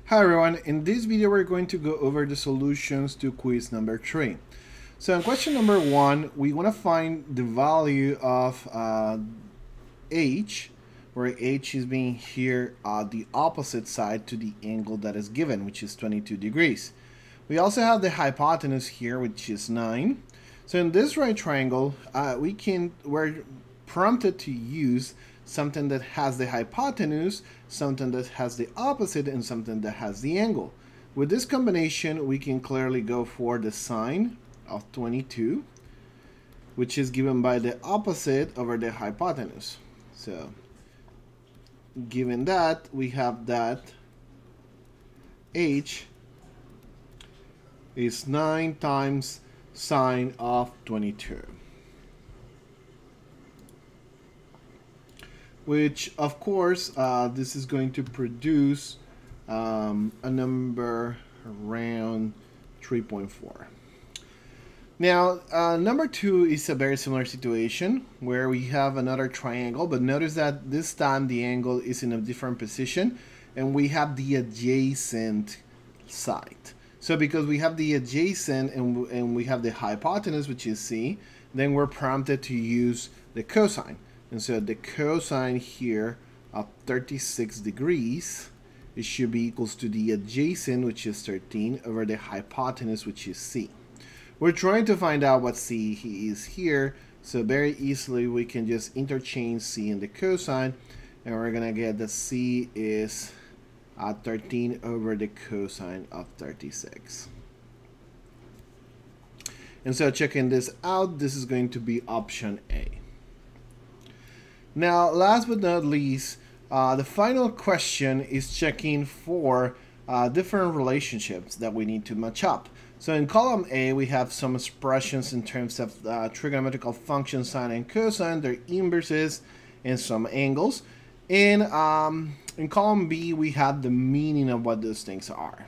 Hi everyone, in this video we're going to go over the solutions to quiz number 3. So in question number 1, we want to find the value of h, where h is being here the opposite side to the angle that is given, which is 22 degrees. We also have the hypotenuse here, which is 9. So in this right triangle, we're prompted to use something that has the hypotenuse, something that has the opposite, and something that has the angle. With this combination, we can clearly go for the sine of 22, which is given by the opposite over the hypotenuse. So given that, we have that h is 9 times sine of 22. Which, of course, this is going to produce a number around 3.4. Now, number 2 is a very similar situation where we have another triangle, but notice that this time the angle is in a different position and we have the adjacent side. So because we have the adjacent and we have the hypotenuse, which is C, then we're prompted to use the cosine. And so the cosine here of 36 degrees, it should be equals to the adjacent, which is 13, over the hypotenuse, which is C. We're trying to find out what C is here, so very easily we can just interchange C and the cosine, and we're going to get that C is 13 over the cosine of 36. And so checking this out, this is going to be option A. Now, last but not least, the final question is checking for different relationships that we need to match up. So in column A, we have some expressions in terms of trigonometrical functions, sine and cosine, their inverses, and some angles. And in column B, we have the meaning of what those things are.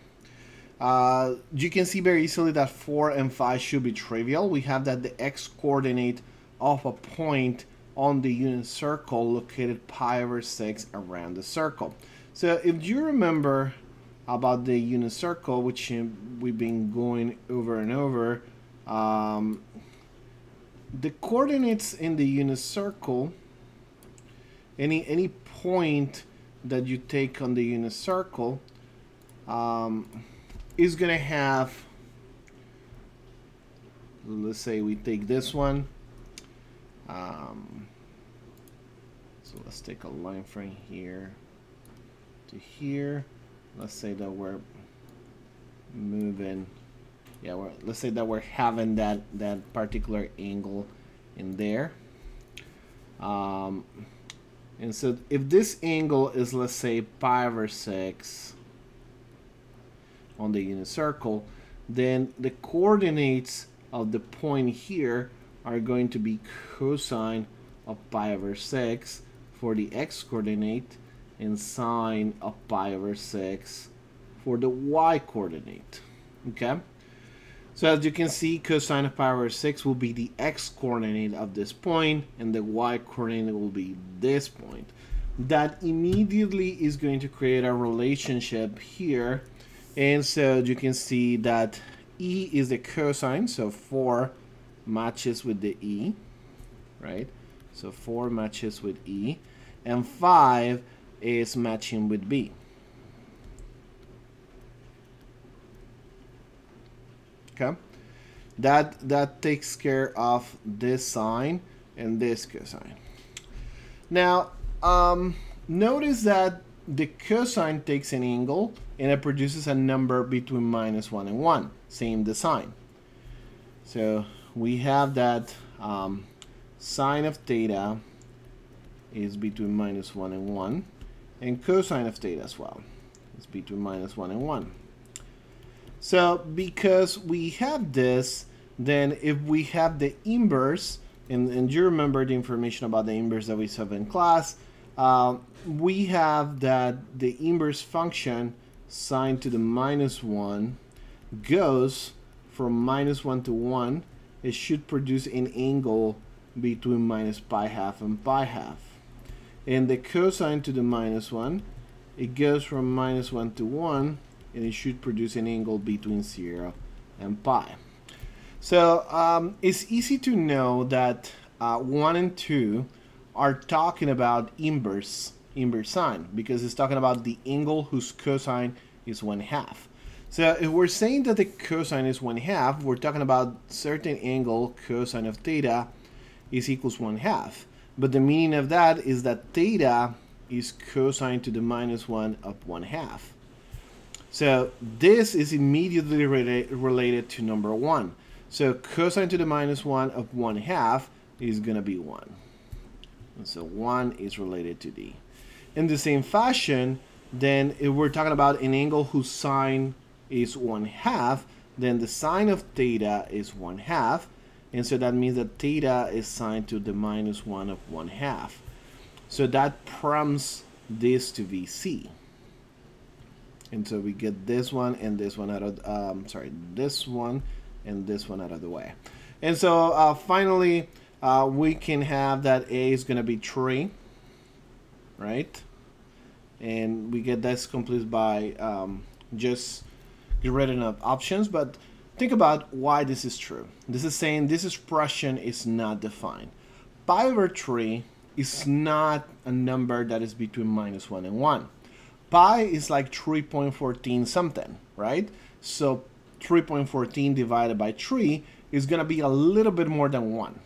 You can see very easily that 4 and 5 should be trivial. We have that the x-coordinate of a point on the unit circle located pi over 6 around the circle. So if you remember about the unit circle, which we've been going over and over, the coordinates in the unit circle, any point that you take on the unit circle is going to have, let's say we take this one. So let's take a line from here to here. Let's say that we're moving, let's say that we're having that particular angle in there. And so if this angle is, let's say, pi over 6 on the unit circle, then the coordinates of the point here are going to be cosine of pi over 6 for the x coordinate and sine of pi over 6 for the y coordinate. Okay? So as you can see, cosine of pi over 6 will be the x coordinate of this point, and the y coordinate will be this point. That immediately is going to create a relationship here. And so you can see that E is the cosine, so 4 matches with the E, right? So 4 matches with E, and 5 is matching with B. Okay, that takes care of this sine and this cosine. Now, notice that the cosine takes an angle and it produces a number between -1 and 1. Same the sine. So we have that sine of theta is between -1 and 1, and cosine of theta as well is between -1 and 1. So because we have this, then if we have the inverse, and you remember the information about the inverse that we saw in class, we have that the inverse function sine to the -1 goes from -1 to 1. It should produce an angle between -pi half and pi half. And the cosine to the -1 it goes from -1 to 1, and it should produce an angle between 0 and pi. So it's easy to know that 1 and 2 are talking about inverse sine, because it's talking about the angle whose cosine is 1/2. So if we're saying that the cosine is 1/2, we're talking about certain angle cosine of theta is equals 1/2. But the meaning of that is that theta is cosine to the -1 of 1/2. So this is immediately related to number 1. So cosine to the -1 of 1/2 is going to be 1. And so 1 is related to D. In the same fashion, then if we're talking about an angle whose sine is 1/2, then the sine of theta is 1/2. And so that means that theta is sine to the -1 of 1/2. So that prompts this to be C. And so we get this one and this one out of, this one and this one out of the way. And so finally, we can have that A is going to be 3, right? And we get this complete by just get rid of options. But think about why this is true. This is saying this expression is not defined. Pi over 3 is not a number that is between -1 and 1. Pi is like 3.14 something, right? So 3.14 divided by 3 is going to be a little bit more than 1.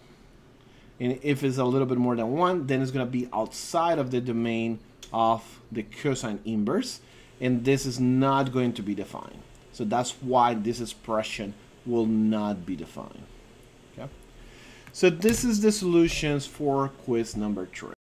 And if it's a little bit more than 1, then it's going to be outside of the domain of the cosine inverse. And this is not going to be defined. So that's why this expression will not be defined. Okay? So this is the solutions for quiz number 3.